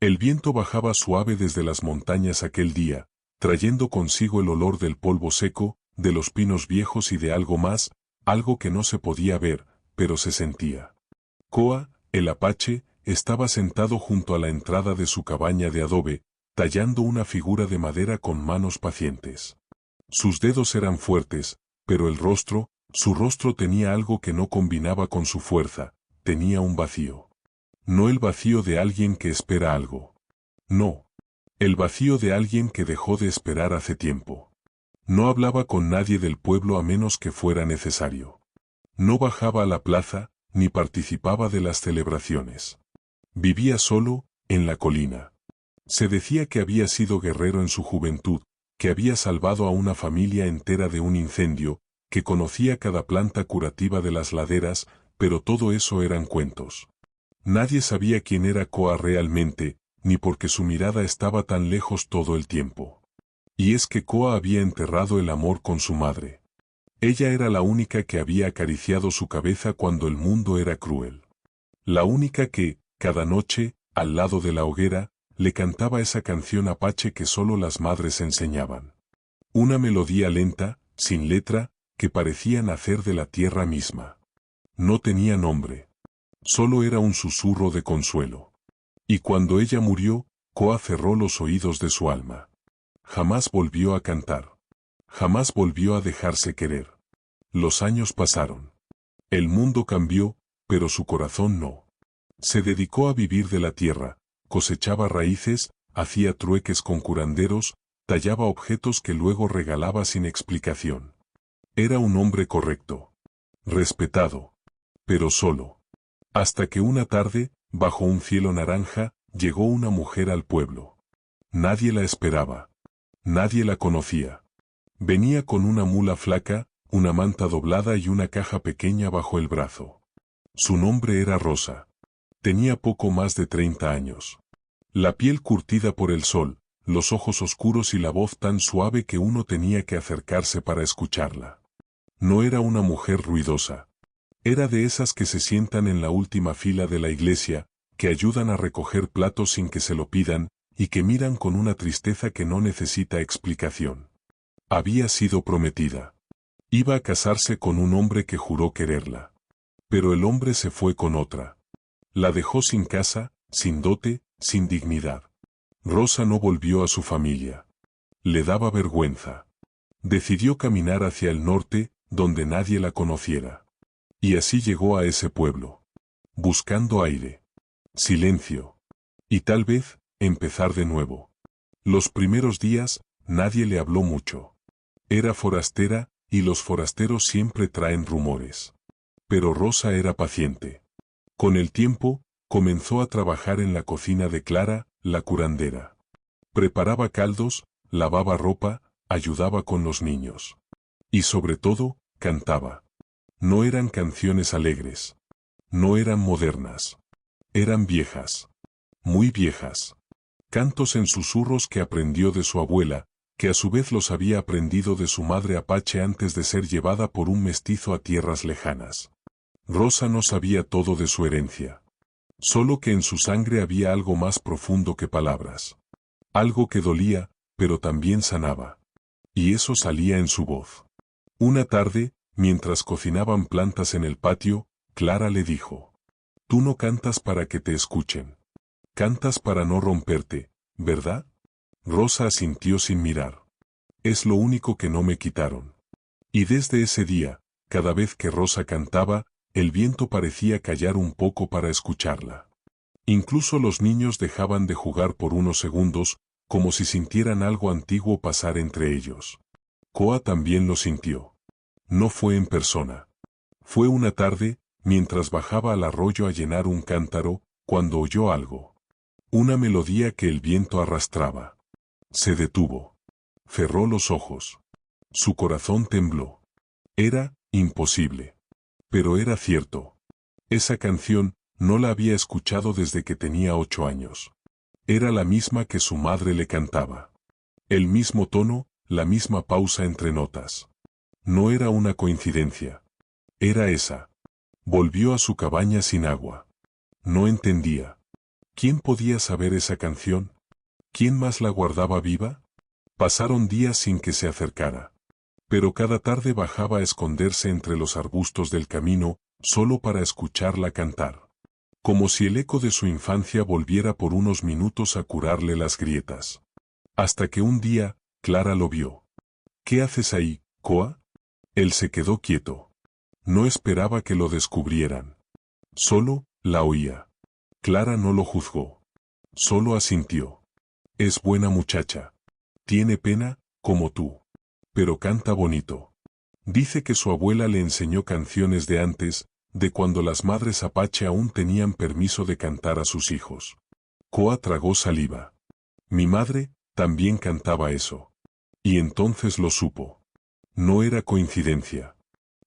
El viento bajaba suave desde las montañas aquel día, trayendo consigo el olor del polvo seco, de los pinos viejos y de algo más, algo que no se podía ver, pero se sentía. Koa, el apache, estaba sentado junto a la entrada de su cabaña de adobe, tallando una figura de madera con manos pacientes. Sus dedos eran fuertes, pero su rostro tenía algo que no combinaba con su fuerza, tenía un vacío. No el vacío de alguien que espera algo. No. El vacío de alguien que dejó de esperar hace tiempo. No hablaba con nadie del pueblo a menos que fuera necesario. No bajaba a la plaza, ni participaba de las celebraciones. Vivía solo, en la colina. Se decía que había sido guerrero en su juventud, que había salvado a una familia entera de un incendio, que conocía cada planta curativa de las laderas, pero todo eso eran cuentos. Nadie sabía quién era Koa realmente, ni por qué su mirada estaba tan lejos todo el tiempo. Y es que Koa había enterrado el amor con su madre. Ella era la única que había acariciado su cabeza cuando el mundo era cruel. La única que, cada noche, al lado de la hoguera, le cantaba esa canción apache que solo las madres enseñaban. Una melodía lenta, sin letra, que parecía nacer de la tierra misma. No tenía nombre. Solo era un susurro de consuelo. Y cuando ella murió, Koa cerró los oídos de su alma. Jamás volvió a cantar. Jamás volvió a dejarse querer. Los años pasaron. El mundo cambió, pero su corazón no. Se dedicó a vivir de la tierra, cosechaba raíces, hacía trueques con curanderos, tallaba objetos que luego regalaba sin explicación. Era un hombre correcto. Respetado. Pero solo. Hasta que una tarde, bajo un cielo naranja, llegó una mujer al pueblo. Nadie la esperaba. Nadie la conocía. Venía con una mula flaca, una manta doblada y una caja pequeña bajo el brazo. Su nombre era Rosa. Tenía poco más de 30 años. La piel curtida por el sol, los ojos oscuros y la voz tan suave que uno tenía que acercarse para escucharla. No era una mujer ruidosa. Era de esas que se sientan en la última fila de la iglesia, que ayudan a recoger platos sin que se lo pidan, y que miran con una tristeza que no necesita explicación. Había sido prometida. Iba a casarse con un hombre que juró quererla. Pero el hombre se fue con otra. La dejó sin casa, sin dote, sin dignidad. Rosa no volvió a su familia. Le daba vergüenza. Decidió caminar hacia el norte, donde nadie la conociera. Y así llegó a ese pueblo. Buscando aire. Silencio. Y tal vez, empezar de nuevo. Los primeros días, nadie le habló mucho. Era forastera, y los forasteros siempre traen rumores. Pero Rosa era paciente. Con el tiempo, comenzó a trabajar en la cocina de Clara, la curandera. Preparaba caldos, lavaba ropa, ayudaba con los niños. Y sobre todo, cantaba. No eran canciones alegres. No eran modernas. Eran viejas. Muy viejas. Cantos en susurros que aprendió de su abuela, que a su vez los había aprendido de su madre apache antes de ser llevada por un mestizo a tierras lejanas. Rosa no sabía todo de su herencia. Solo que en su sangre había algo más profundo que palabras. Algo que dolía, pero también sanaba. Y eso salía en su voz. Una tarde, mientras cocinaban plantas en el patio, Clara le dijo: «Tú no cantas para que te escuchen. Cantas para no romperte, ¿verdad?» Rosa asintió sin mirar. «Es lo único que no me quitaron». Y desde ese día, cada vez que Rosa cantaba, el viento parecía callar un poco para escucharla. Incluso los niños dejaban de jugar por unos segundos, como si sintieran algo antiguo pasar entre ellos. Koa también lo sintió. No fue en persona. Fue una tarde, mientras bajaba al arroyo a llenar un cántaro, cuando oyó algo. Una melodía que el viento arrastraba. Se detuvo. Cerró los ojos. Su corazón tembló. Era imposible. Pero era cierto. Esa canción no la había escuchado desde que tenía 8 años. Era la misma que su madre le cantaba. El mismo tono, la misma pausa entre notas. No era una coincidencia. Era esa. Volvió a su cabaña sin agua. No entendía. ¿Quién podía saber esa canción? ¿Quién más la guardaba viva? Pasaron días sin que se acercara. Pero cada tarde bajaba a esconderse entre los arbustos del camino, solo para escucharla cantar. Como si el eco de su infancia volviera por unos minutos a curarle las grietas. Hasta que un día, Clara lo vio. ¿Qué haces ahí, Koa? Él se quedó quieto. No esperaba que lo descubrieran. Solo, la oía. Clara no lo juzgó. Solo asintió. Es buena muchacha. Tiene pena, como tú. Pero canta bonito. Dice que su abuela le enseñó canciones de antes, de cuando las madres apache aún tenían permiso de cantar a sus hijos. Koa tragó saliva. Mi madre también cantaba eso. Y entonces lo supo. No era coincidencia.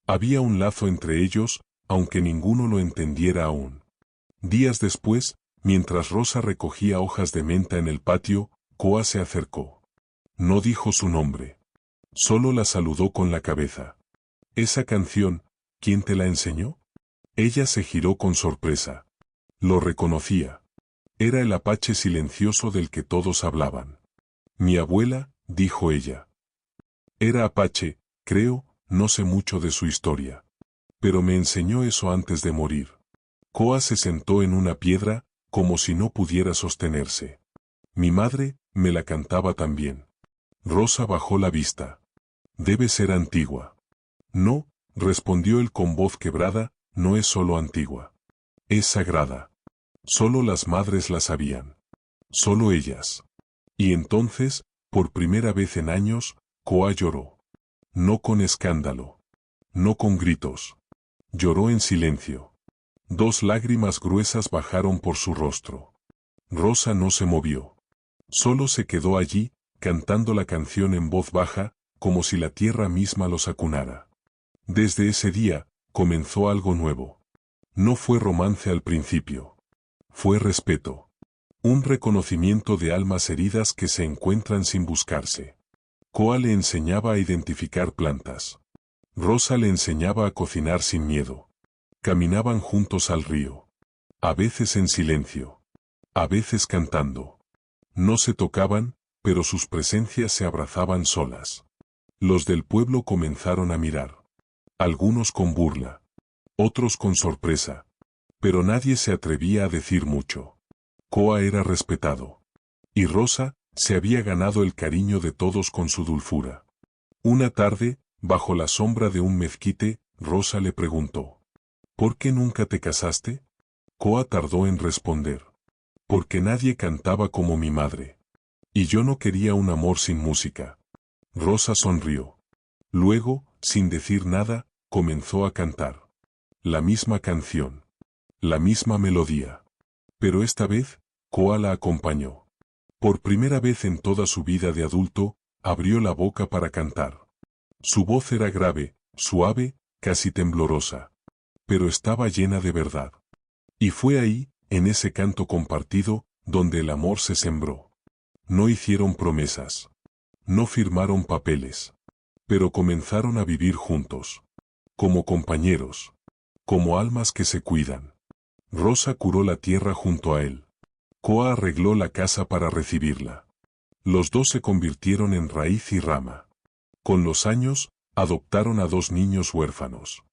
Había un lazo entre ellos, aunque ninguno lo entendiera aún. Días después, mientras Rosa recogía hojas de menta en el patio, Koa se acercó. No dijo su nombre. Solo la saludó con la cabeza. Esa canción, ¿quién te la enseñó? Ella se giró con sorpresa. Lo reconocía. Era el apache silencioso del que todos hablaban. Mi abuela, dijo ella. Era apache, creo, no sé mucho de su historia. Pero me enseñó eso antes de morir. Koa se sentó en una piedra, como si no pudiera sostenerse. Mi madre, me la cantaba también. Rosa bajó la vista. Debe ser antigua. No, respondió él con voz quebrada, no es solo antigua. Es sagrada. Solo las madres la sabían. Solo ellas. Y entonces, por primera vez en años, Koa lloró. No con escándalo. No con gritos. Lloró en silencio. 2 lágrimas gruesas bajaron por su rostro. Rosa no se movió. Solo se quedó allí, cantando la canción en voz baja, como si la tierra misma los acunara. Desde ese día, comenzó algo nuevo. No fue romance al principio. Fue respeto. Un reconocimiento de almas heridas que se encuentran sin buscarse. Koa le enseñaba a identificar plantas. Rosa le enseñaba a cocinar sin miedo. Caminaban juntos al río. A veces en silencio. A veces cantando. No se tocaban, pero sus presencias se abrazaban solas. Los del pueblo comenzaron a mirar. Algunos con burla. Otros con sorpresa. Pero nadie se atrevía a decir mucho. Koa era respetado. Y Rosa se había ganado el cariño de todos con su dulzura. Una tarde, bajo la sombra de un mezquite, Rosa le preguntó. ¿Por qué nunca te casaste? Koa tardó en responder. Porque nadie cantaba como mi madre. Y yo no quería un amor sin música. Rosa sonrió. Luego, sin decir nada, comenzó a cantar. La misma canción. La misma melodía. Pero esta vez, Koa la acompañó. Por primera vez en toda su vida de adulto, abrió la boca para cantar. Su voz era grave, suave, casi temblorosa. Pero estaba llena de verdad. Y fue ahí, en ese canto compartido, donde el amor se sembró. No hicieron promesas. No firmaron papeles. Pero comenzaron a vivir juntos. Como compañeros. Como almas que se cuidan. Rosa curó la tierra junto a él. Koa arregló la casa para recibirla. Los dos se convirtieron en raíz y rama. Con los años, adoptaron a 2 niños huérfanos.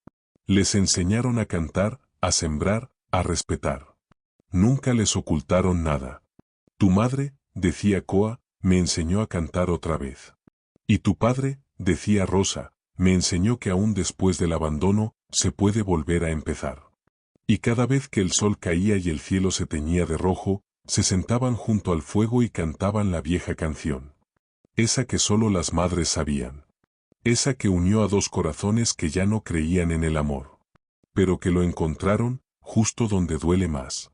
Les enseñaron a cantar, a sembrar, a respetar. Nunca les ocultaron nada. Tu madre, decía Koa, me enseñó a cantar otra vez. Y tu padre, decía Rosa, me enseñó que aún después del abandono, se puede volver a empezar. Y cada vez que el sol caía y el cielo se teñía de rojo, se sentaban junto al fuego y cantaban la vieja canción. Esa que solo las madres sabían. Esa que unió a 2 corazones que ya no creían en el amor. Pero que lo encontraron, justo donde duele más.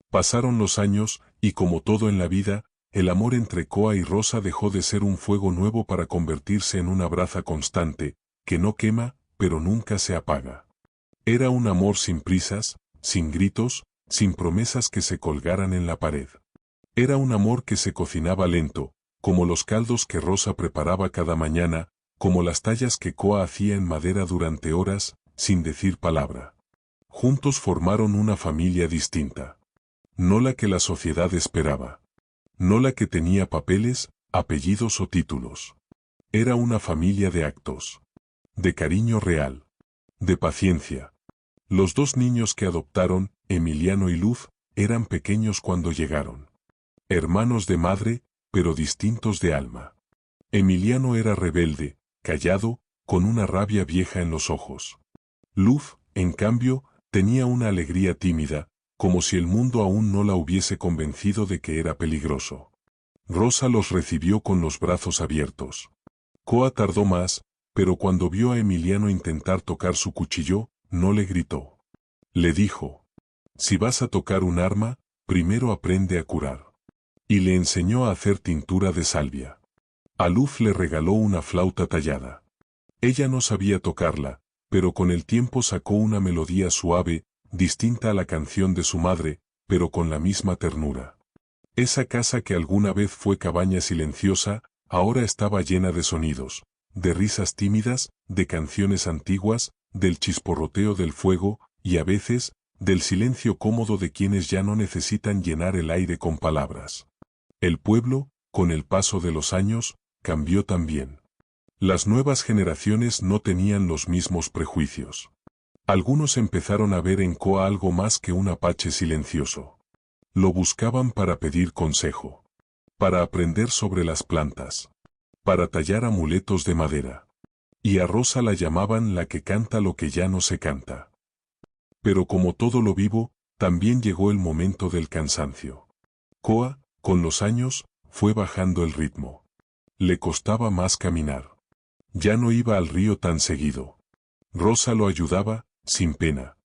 Pasaron los años, y como todo en la vida, el amor entre Koa y Rosa dejó de ser un fuego nuevo para convertirse en una brasa constante, que no quema, pero nunca se apaga. Era un amor sin prisas, sin gritos, sin promesas que se colgaran en la pared. Era un amor que se cocinaba lento, como los caldos que Rosa preparaba cada mañana, como las tallas que Koa hacía en madera durante horas, sin decir palabra. Juntos formaron una familia distinta. no la que la sociedad esperaba. No la que tenía papeles, apellidos o títulos. Era una familia de actos. De cariño real. De paciencia. Los dos niños que adoptaron, Emiliano y Luz, eran pequeños cuando llegaron. Hermanos de madre, pero distintos de alma. Emiliano era rebelde, callado, con una rabia vieja en los ojos. Luz, en cambio, tenía una alegría tímida, como si el mundo aún no la hubiese convencido de que era peligroso. Rosa los recibió con los brazos abiertos. Koa tardó más, pero cuando vio a Emiliano intentar tocar su cuchillo, no le gritó. Le dijo: si vas a tocar un arma, primero aprende a curar. Y le enseñó a hacer tintura de salvia. A Luz le regaló una flauta tallada. Ella no sabía tocarla, pero con el tiempo sacó una melodía suave, distinta a la canción de su madre, pero con la misma ternura. Esa casa que alguna vez fue cabaña silenciosa, ahora estaba llena de sonidos, de risas tímidas, de canciones antiguas, del chisporroteo del fuego, y a veces, del silencio cómodo de quienes ya no necesitan llenar el aire con palabras. El pueblo, con el paso de los años, cambió también. Las nuevas generaciones no tenían los mismos prejuicios. Algunos empezaron a ver en Koa algo más que un apache silencioso. Lo buscaban para pedir consejo. Para aprender sobre las plantas. Para tallar amuletos de madera. Y a Rosa la llamaban la que canta lo que ya no se canta. Pero como todo lo vivo, también llegó el momento del cansancio. Koa, con los años, fue bajando el ritmo. Le costaba más caminar. Ya no iba al río tan seguido. Rosa lo ayudaba, sin pena.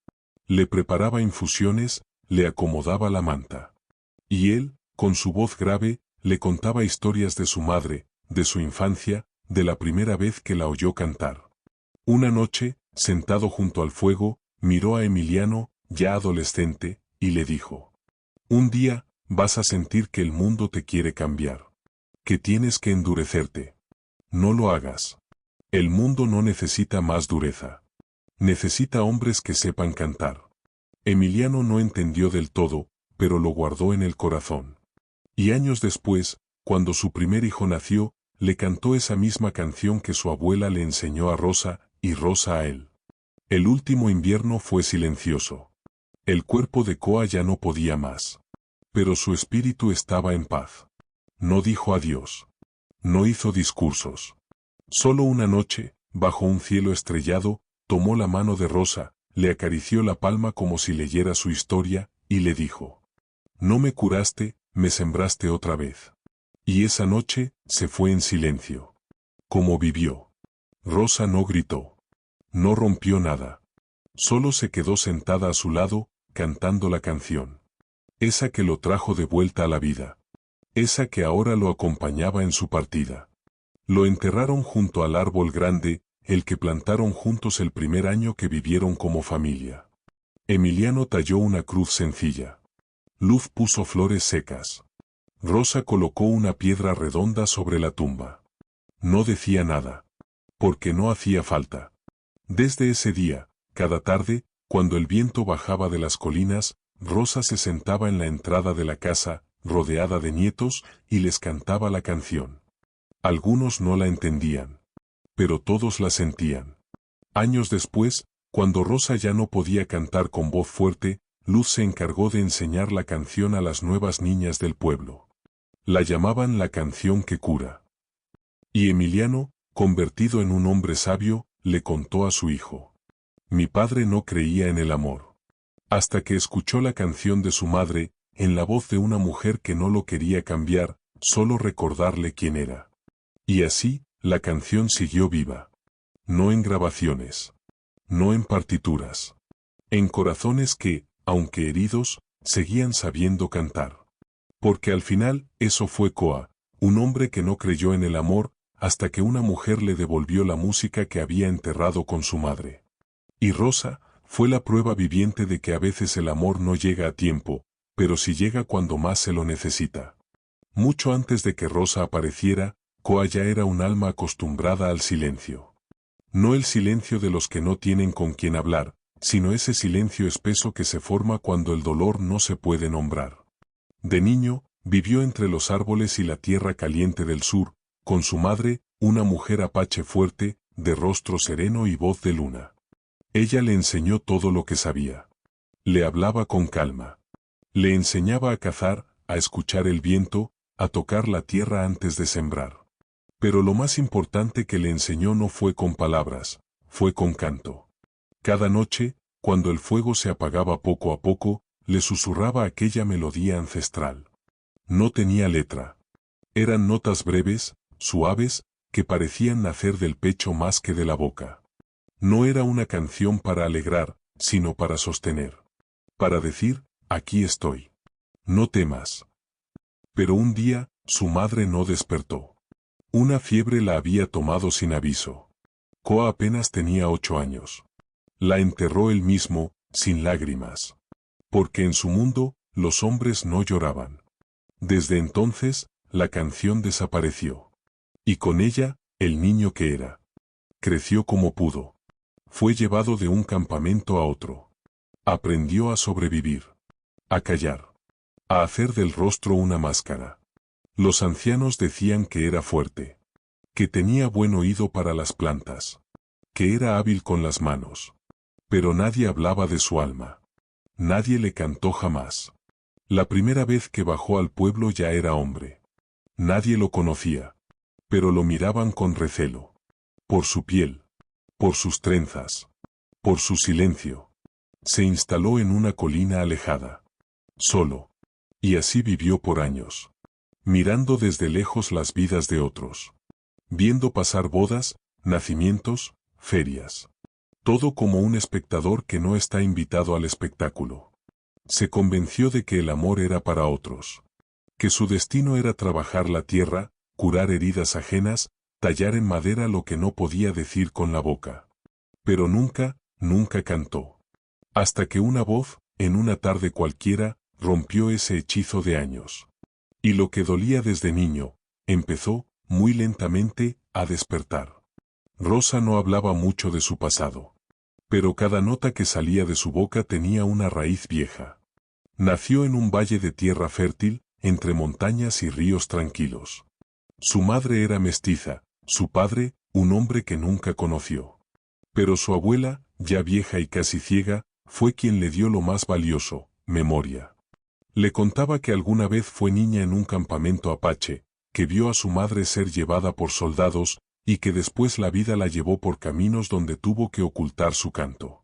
Le preparaba infusiones, le acomodaba la manta. Y él, con su voz grave, le contaba historias de su madre, de su infancia, de la primera vez que la oyó cantar. Una noche, sentado junto al fuego, miró a Emiliano, ya adolescente, y le dijo: un día, vas a sentir que el mundo te quiere cambiar. Que tienes que endurecerte. No lo hagas. El mundo no necesita más dureza. Necesita hombres que sepan cantar. Emiliano no entendió del todo, pero lo guardó en el corazón. Y años después, cuando su primer hijo nació, le cantó esa misma canción que su abuela le enseñó a Rosa, y Rosa a él. El último invierno fue silencioso. El cuerpo de Koa ya no podía más. Pero su espíritu estaba en paz. No dijo adiós. No hizo discursos. Solo una noche, bajo un cielo estrellado, tomó la mano de Rosa, le acarició la palma como si leyera su historia, y le dijo: no me curaste, me sembraste otra vez. Y esa noche, se fue en silencio. Como vivió. Rosa no gritó. No rompió nada. Solo se quedó sentada a su lado, cantando la canción. Esa que lo trajo de vuelta a la vida. Esa que ahora lo acompañaba en su partida. Lo enterraron junto al árbol grande, el que plantaron juntos el primer año que vivieron como familia. Emiliano talló una cruz sencilla. Luz puso flores secas. Rosa colocó una piedra redonda sobre la tumba. No decía nada. Porque no hacía falta. Desde ese día, cada tarde, cuando el viento bajaba de las colinas, Rosa se sentaba en la entrada de la casa, rodeada de nietos, y les cantaba la canción. Algunos no la entendían. Pero todos la sentían. Años después, cuando Rosa ya no podía cantar con voz fuerte, Luz se encargó de enseñar la canción a las nuevas niñas del pueblo. La llamaban la canción que cura. Y Emiliano, convertido en un hombre sabio, le contó a su hijo: mi padre no creía en el amor. Hasta que escuchó la canción de su madre, en la voz de una mujer que no lo quería cambiar, solo recordarle quién era. Y así, la canción siguió viva. No en grabaciones. No en partituras. En corazones que, aunque heridos, seguían sabiendo cantar. Porque al final, eso fue Koa, un hombre que no creyó en el amor, hasta que una mujer le devolvió la música que había enterrado con su madre. Y Rosa, fue la prueba viviente de que a veces el amor no llega a tiempo, pero sí llega cuando más se lo necesita. Mucho antes de que Rosa apareciera, Koa ya era un alma acostumbrada al silencio. No el silencio de los que no tienen con quién hablar, sino ese silencio espeso que se forma cuando el dolor no se puede nombrar. De niño, vivió entre los árboles y la tierra caliente del sur, con su madre, una mujer apache fuerte, de rostro sereno y voz de luna. Ella le enseñó todo lo que sabía. Le hablaba con calma. Le enseñaba a cazar, a escuchar el viento, a tocar la tierra antes de sembrar. Pero lo más importante que le enseñó no fue con palabras, fue con canto. Cada noche, cuando el fuego se apagaba poco a poco, le susurraba aquella melodía ancestral. No tenía letra. Eran notas breves, suaves, que parecían nacer del pecho más que de la boca. No era una canción para alegrar, sino para sostener. Para decir, aquí estoy. No temas. Pero un día, su madre no despertó. Una fiebre la había tomado sin aviso. Koa apenas tenía 8 años. La enterró él mismo, sin lágrimas. Porque en su mundo, los hombres no lloraban. Desde entonces, la canción desapareció. Y con ella, el niño que era. Creció como pudo. Fue llevado de un campamento a otro. Aprendió a sobrevivir. A callar. A hacer del rostro una máscara. Los ancianos decían que era fuerte. Que tenía buen oído para las plantas. Que era hábil con las manos. Pero nadie hablaba de su alma. Nadie le cantó jamás. La primera vez que bajó al pueblo ya era hombre. Nadie lo conocía. Pero lo miraban con recelo. Por su piel. Por sus trenzas. Por su silencio. Se instaló en una colina alejada. Solo. Y así vivió por años. Mirando desde lejos las vidas de otros. Viendo pasar bodas, nacimientos, ferias. Todo como un espectador que no está invitado al espectáculo. Se convenció de que el amor era para otros. Que su destino era trabajar la tierra, curar heridas ajenas, tallar en madera lo que no podía decir con la boca. Pero nunca, nunca cantó. Hasta que una voz, en una tarde cualquiera, rompió ese hechizo de años. Y lo que dolía desde niño, empezó, muy lentamente, a despertar. Rosa no hablaba mucho de su pasado. Pero cada nota que salía de su boca tenía una raíz vieja. Nació en un valle de tierra fértil, entre montañas y ríos tranquilos. Su madre era mestiza, su padre, un hombre que nunca conoció. Pero su abuela, ya vieja y casi ciega, fue quien le dio lo más valioso, memoria. Le contaba que alguna vez fue niña en un campamento apache, que vio a su madre ser llevada por soldados, y que después la vida la llevó por caminos donde tuvo que ocultar su canto.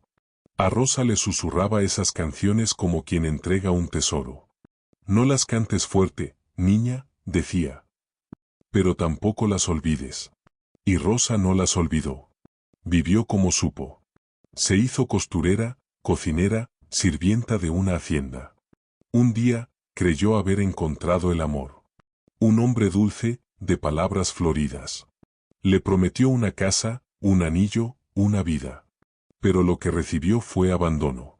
A Rosa le susurraba esas canciones como quien entrega un tesoro. No las cantes fuerte, niña, decía. Pero tampoco las olvides. Y Rosa no las olvidó. Vivió como supo. Se hizo costurera, cocinera, sirvienta de una hacienda. Un día, creyó haber encontrado el amor. Un hombre dulce, de palabras floridas. Le prometió una casa, un anillo, una vida. Pero lo que recibió fue abandono.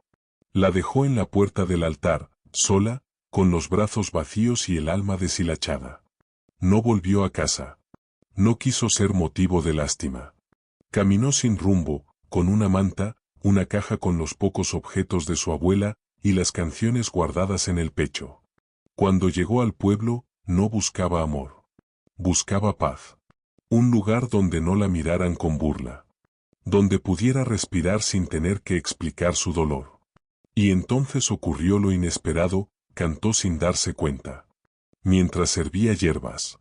La dejó en la puerta del altar, sola, con los brazos vacíos y el alma deshilachada. No volvió a casa. No quiso ser motivo de lástima. Caminó sin rumbo, con una manta, una caja con los pocos objetos de su abuela, y las canciones guardadas en el pecho. Cuando llegó al pueblo, no buscaba amor. Buscaba paz. Un lugar donde no la miraran con burla. Donde pudiera respirar sin tener que explicar su dolor. Y entonces ocurrió lo inesperado, cantó sin darse cuenta. Mientras servía hierbas.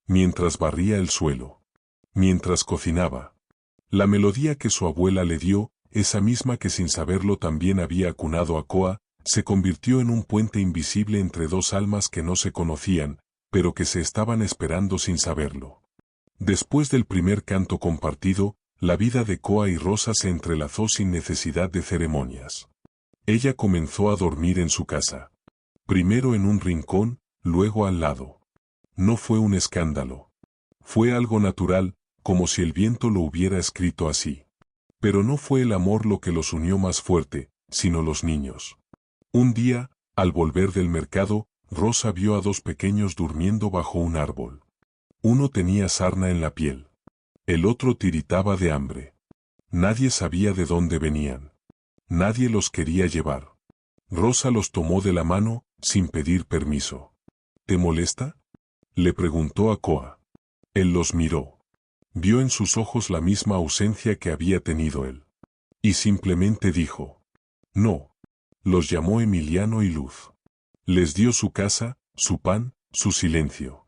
Mientras barría el suelo. Mientras cocinaba. La melodía que su abuela le dio, esa misma que sin saberlo también había acunado a Koa, se convirtió en un puente invisible entre dos almas que no se conocían, pero que se estaban esperando sin saberlo. Después del primer canto compartido, la vida de Koa y Rosa se entrelazó sin necesidad de ceremonias. Ella comenzó a dormir en su casa. Primero en un rincón, luego al lado. No fue un escándalo. Fue algo natural, como si el viento lo hubiera escrito así. Pero no fue el amor lo que los unió más fuerte, sino los niños. Un día, al volver del mercado, Rosa vio a dos pequeños durmiendo bajo un árbol. Uno tenía sarna en la piel. El otro tiritaba de hambre. Nadie sabía de dónde venían. Nadie los quería llevar. Rosa los tomó de la mano, sin pedir permiso. ¿Te molesta?, le preguntó a Koa. Él los miró. Vio en sus ojos la misma ausencia que había tenido él. Y simplemente dijo: no. Los llamó Emiliano y Luz. Les dio su casa, su pan, su silencio.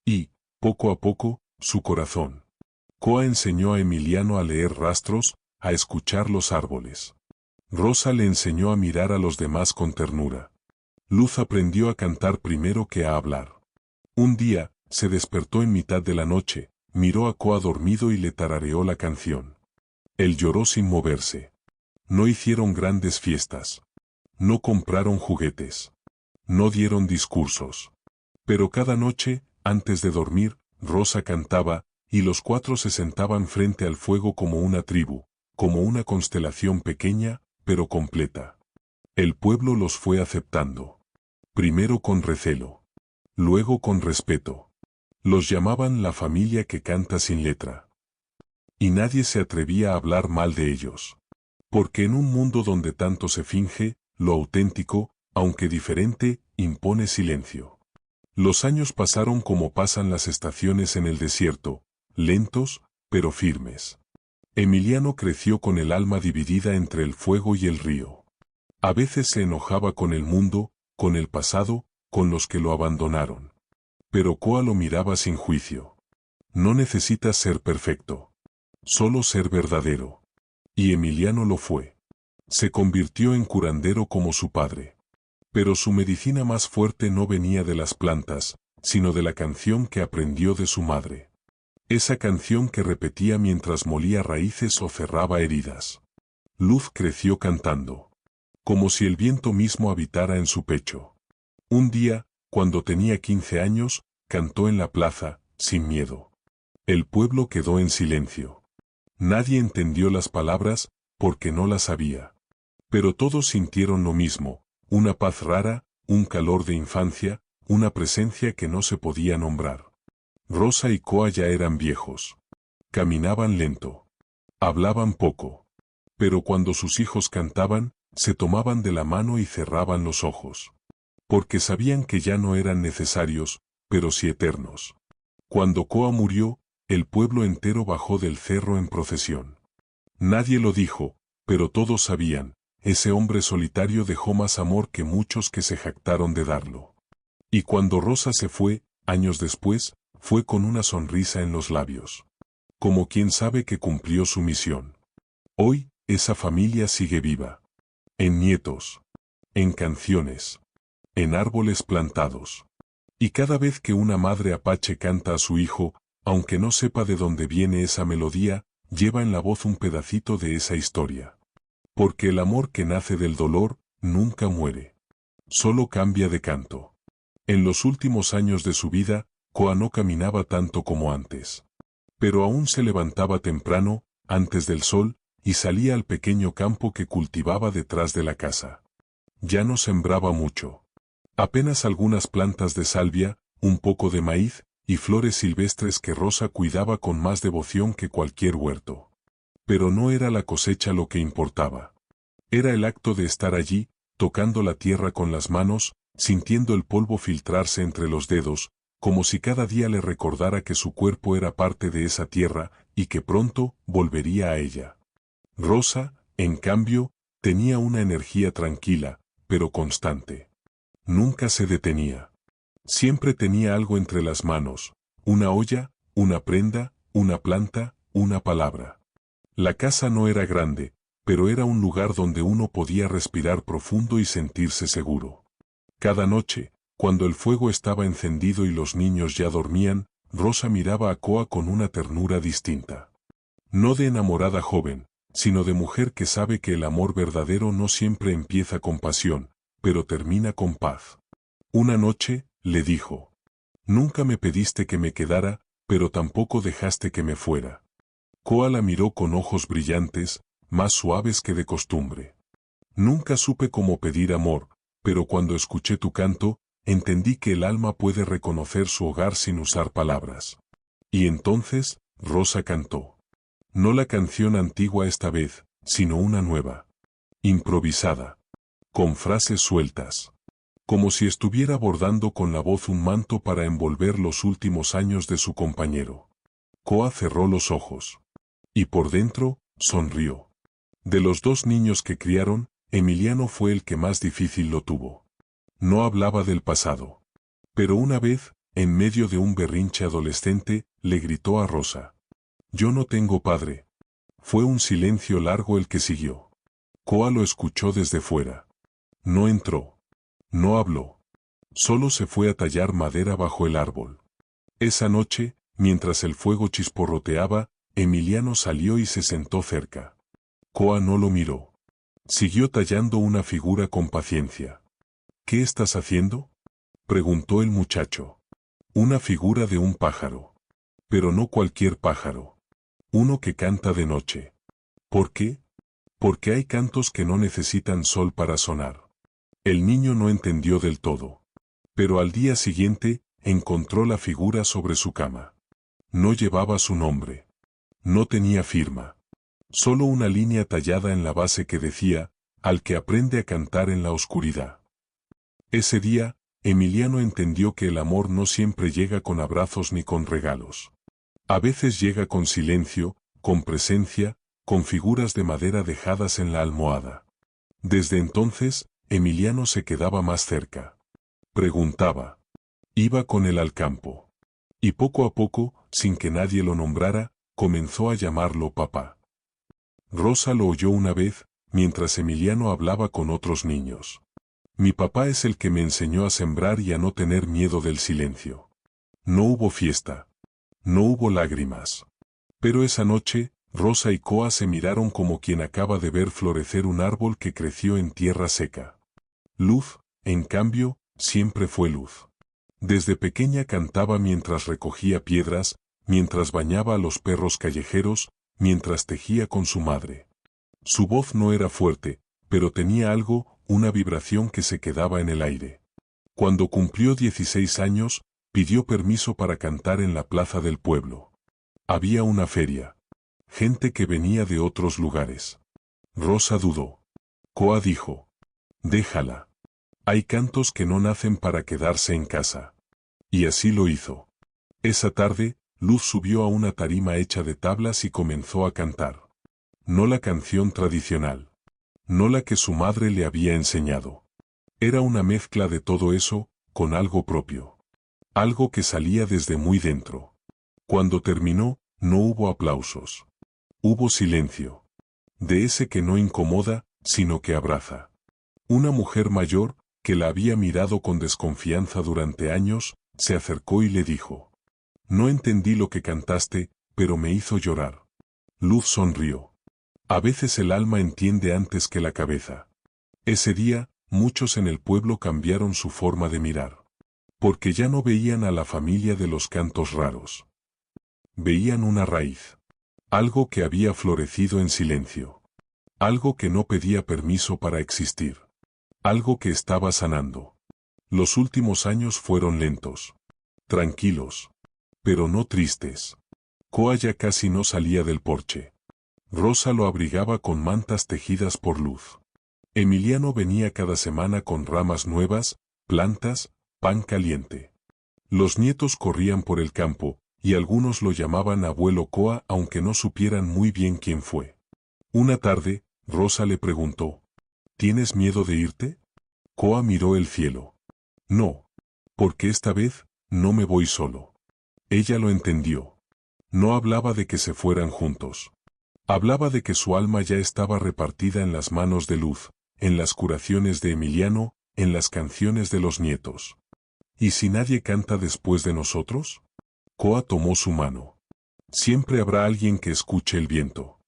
Y, poco a poco, su corazón. Koa enseñó a Emiliano a leer rastros, a escuchar los árboles. Rosa le enseñó a mirar a los demás con ternura. Luz aprendió a cantar primero que a hablar. Un día, se despertó en mitad de la noche, miró a Koa dormido y le tarareó la canción. Él lloró sin moverse. No hicieron grandes fiestas. No compraron juguetes. No dieron discursos. Pero cada noche, antes de dormir, Rosa cantaba, y los cuatro se sentaban frente al fuego como una tribu, como una constelación pequeña, pero completa. El pueblo los fue aceptando. Primero con recelo. Luego con respeto. Los llamaban la familia que canta sin letra. Y nadie se atrevía a hablar mal de ellos. Porque en un mundo donde tanto se finge, lo auténtico, aunque diferente, impone silencio. Los años pasaron como pasan las estaciones en el desierto, lentos, pero firmes. Emiliano creció con el alma dividida entre el fuego y el río. A veces se enojaba con el mundo, con el pasado, con los que lo abandonaron. Pero Koa lo miraba sin juicio. No necesitas ser perfecto. Solo ser verdadero. Y Emiliano lo fue. Se convirtió en curandero como su padre. Pero su medicina más fuerte no venía de las plantas, sino de la canción que aprendió de su madre. Esa canción que repetía mientras molía raíces o cerraba heridas. Luz creció cantando. Como si el viento mismo habitara en su pecho. Un día, cuando tenía 15 años, cantó en la plaza, sin miedo. El pueblo quedó en silencio. Nadie entendió las palabras, porque no las sabía. Pero todos sintieron lo mismo, una paz rara, un calor de infancia, una presencia que no se podía nombrar. Rosa y Koa ya eran viejos. Caminaban lento. Hablaban poco. Pero cuando sus hijos cantaban, se tomaban de la mano y cerraban los ojos. Porque sabían que ya no eran necesarios, pero sí eternos. Cuando Koa murió, el pueblo entero bajó del cerro en procesión. Nadie lo dijo, pero todos sabían, ese hombre solitario dejó más amor que muchos que se jactaron de darlo. Y cuando Rosa se fue, años después, fue con una sonrisa en los labios. Como quien sabe que cumplió su misión. Hoy, esa familia sigue viva. En nietos. En canciones. En árboles plantados. Y cada vez que una madre apache canta a su hijo, aunque no sepa de dónde viene esa melodía, lleva en la voz un pedacito de esa historia. Porque el amor que nace del dolor, nunca muere. Solo cambia de canto. En los últimos años de su vida, Koa no caminaba tanto como antes. Pero aún se levantaba temprano, antes del sol, y salía al pequeño campo que cultivaba detrás de la casa. Ya no sembraba mucho. Apenas algunas plantas de salvia, un poco de maíz, y flores silvestres que Rosa cuidaba con más devoción que cualquier huerto. Pero no era la cosecha lo que importaba. Era el acto de estar allí, tocando la tierra con las manos, sintiendo el polvo filtrarse entre los dedos, como si cada día le recordara que su cuerpo era parte de esa tierra, y que pronto volvería a ella. Rosa, en cambio, tenía una energía tranquila, pero constante. Nunca se detenía. Siempre tenía algo entre las manos, una olla, una prenda, una planta, una palabra. La casa no era grande, pero era un lugar donde uno podía respirar profundo y sentirse seguro. Cada noche, cuando el fuego estaba encendido y los niños ya dormían, Rosa miraba a Koa con una ternura distinta. No de enamorada joven, sino de mujer que sabe que el amor verdadero no siempre empieza con pasión, pero termina con paz. Una noche, le dijo. Nunca me pediste que me quedara, pero tampoco dejaste que me fuera. Koa la miró con ojos brillantes, más suaves que de costumbre. Nunca supe cómo pedir amor, pero cuando escuché tu canto, entendí que el alma puede reconocer su hogar sin usar palabras. Y entonces, Rosa cantó. No la canción antigua esta vez, sino una nueva. Improvisada. Con frases sueltas. como si estuviera bordando con la voz un manto para envolver los últimos años de su compañero. Koa cerró los ojos. Y por dentro, sonrió. De los dos niños que criaron, Emiliano fue el que más difícil lo tuvo. No hablaba del pasado. Pero una vez, en medio de un berrinche adolescente, le gritó a Rosa: «Yo no tengo padre». Fue un silencio largo el que siguió. Koa lo escuchó desde fuera. No entró. No habló. Solo se fue a tallar madera bajo el árbol. Esa noche, mientras el fuego chisporroteaba, Emiliano salió y se sentó cerca. Koa no lo miró. Siguió tallando una figura con paciencia. «¿Qué estás haciendo?», preguntó el muchacho. «Una figura de un pájaro. Pero no cualquier pájaro. Uno que canta de noche». «¿Por qué?». «Porque hay cantos que no necesitan sol para sonar». El niño no entendió del todo. Pero al día siguiente, encontró la figura sobre su cama. No llevaba su nombre. No tenía firma. Solo una línea tallada en la base que decía: «Al que aprende a cantar en la oscuridad». Ese día, Emiliano entendió que el amor no siempre llega con abrazos ni con regalos. A veces llega con silencio, con presencia, con figuras de madera dejadas en la almohada. Desde entonces, Emiliano se quedaba más cerca. Preguntaba. Iba con él al campo. Y poco a poco, sin que nadie lo nombrara, comenzó a llamarlo papá. Rosa lo oyó una vez, mientras Emiliano hablaba con otros niños. «Mi papá es el que me enseñó a sembrar y a no tener miedo del silencio». No hubo fiesta. No hubo lágrimas. Pero esa noche, Rosa y Koa se miraron como quien acaba de ver florecer un árbol que creció en tierra seca. Luz, en cambio, siempre fue luz. Desde pequeña cantaba mientras recogía piedras, mientras bañaba a los perros callejeros, mientras tejía con su madre. Su voz no era fuerte, pero tenía algo, una vibración que se quedaba en el aire. Cuando cumplió 16 años, pidió permiso para cantar en la plaza del pueblo. Había una feria. Gente que venía de otros lugares. Rosa dudó. Koa dijo: «Déjala. Hay cantos que no nacen para quedarse en casa». Y así lo hizo. Esa tarde, Luz subió a una tarima hecha de tablas y comenzó a cantar. No la canción tradicional. No la que su madre le había enseñado. Era una mezcla de todo eso, con algo propio. Algo que salía desde muy dentro. Cuando terminó, no hubo aplausos. Hubo silencio. De ese que no incomoda, sino que abraza. Una mujer mayor, que la había mirado con desconfianza durante años, se acercó y le dijo: «No entendí lo que cantaste, pero me hizo llorar». Luz sonrió. A veces el alma entiende antes que la cabeza. Ese día, muchos en el pueblo cambiaron su forma de mirar. Porque ya no veían a la familia de los cantos raros. Veían una raíz. Algo que había florecido en silencio. Algo que no pedía permiso para existir. Algo que estaba sanando. Los últimos años fueron lentos. Tranquilos. Pero no tristes. Koa ya casi no salía del porche. Rosa lo abrigaba con mantas tejidas por Luz. Emiliano venía cada semana con ramas nuevas, plantas, pan caliente. Los nietos corrían por el campo, y algunos lo llamaban abuelo Koa aunque no supieran muy bien quién fue. Una tarde, Rosa le preguntó: «¿Tienes miedo de irte?». Koa miró el cielo. «No. Porque esta vez, no me voy solo». Ella lo entendió. No hablaba de que se fueran juntos. Hablaba de que su alma ya estaba repartida en las manos de Luz, en las curaciones de Emiliano, en las canciones de los nietos. ¿Y si nadie canta después de nosotros?». Koa tomó su mano. «Siempre habrá alguien que escuche el viento.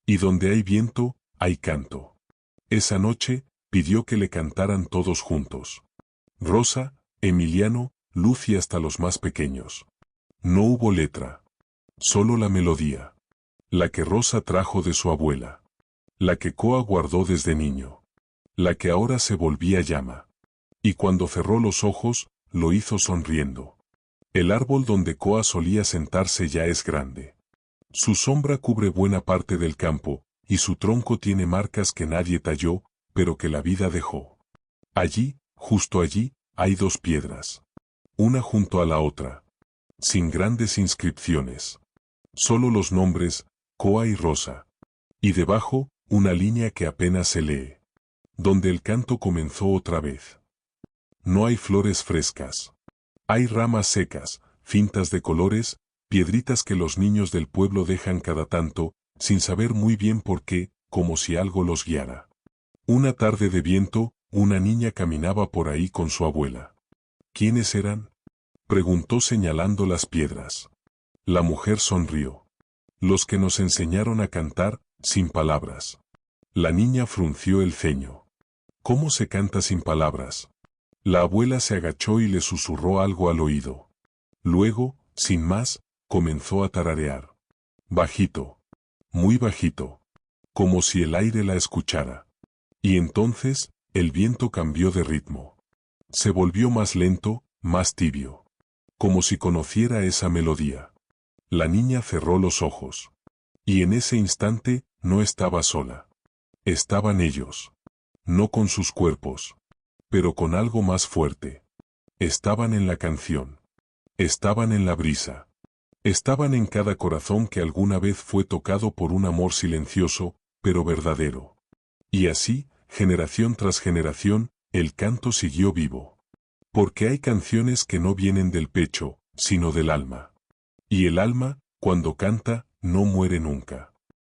Y donde hay viento, hay canto». Esa noche, pidió que le cantaran todos juntos. Rosa, Emiliano, Luz y hasta los más pequeños. No hubo letra. Solo la melodía. La que Rosa trajo de su abuela. La que Koa guardó desde niño. La que ahora se volvía llama. Y cuando cerró los ojos, lo hizo sonriendo. El árbol donde Koa solía sentarse ya es grande. Su sombra cubre buena parte del campo, y su tronco tiene marcas que nadie talló, pero que la vida dejó. Allí, Justo allí, hay dos piedras. Una junto a la otra. Sin grandes inscripciones. Solo los nombres, Coa y Rosa. Y debajo, una línea que apenas se lee. Donde el canto comenzó otra vez. No hay flores frescas. Hay ramas secas, fintas de colores, piedritas que los niños del pueblo dejan cada tanto, sin saber muy bien por qué, como si algo los guiara. Una tarde de viento, una niña caminaba por ahí con su abuela. ¿Quiénes eran? Preguntó señalando las piedras. La mujer sonrió. Los que nos enseñaron a cantar, sin palabras. La niña frunció el ceño. ¿Cómo se canta sin palabras? La abuela se agachó y le susurró algo al oído. Luego, sin más, comenzó a tararear. Bajito. Muy bajito. Como si el aire la escuchara. Y entonces, el viento cambió de ritmo. Se volvió más lento, más tibio. Como si conociera esa melodía. La niña cerró los ojos. Y en ese instante, no estaba sola. Estaban ellos. No con sus cuerpos. Pero con algo más fuerte. Estaban en la canción. Estaban en la brisa. Estaban en cada corazón que alguna vez fue tocado por un amor silencioso, pero verdadero. Y así, generación tras generación, el canto siguió vivo. Porque hay canciones que no vienen del pecho, sino del alma. Y el alma, cuando canta, no muere nunca.